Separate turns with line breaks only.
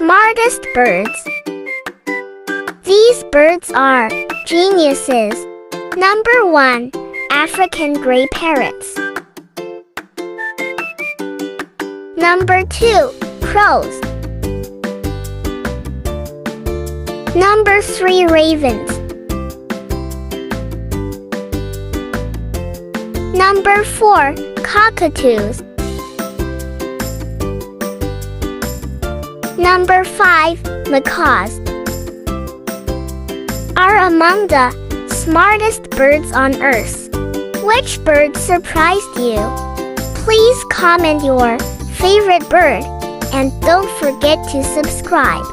Smartest birds. These birds are geniuses. Number 1. African gray parrots. Number 2. Crows. Number 3. Ravens. Number 4. Cockatoos. Number 5. Macaws are among the smartest birds on Earth. Which bird surprised you? Please comment your favorite bird and don't forget to subscribe.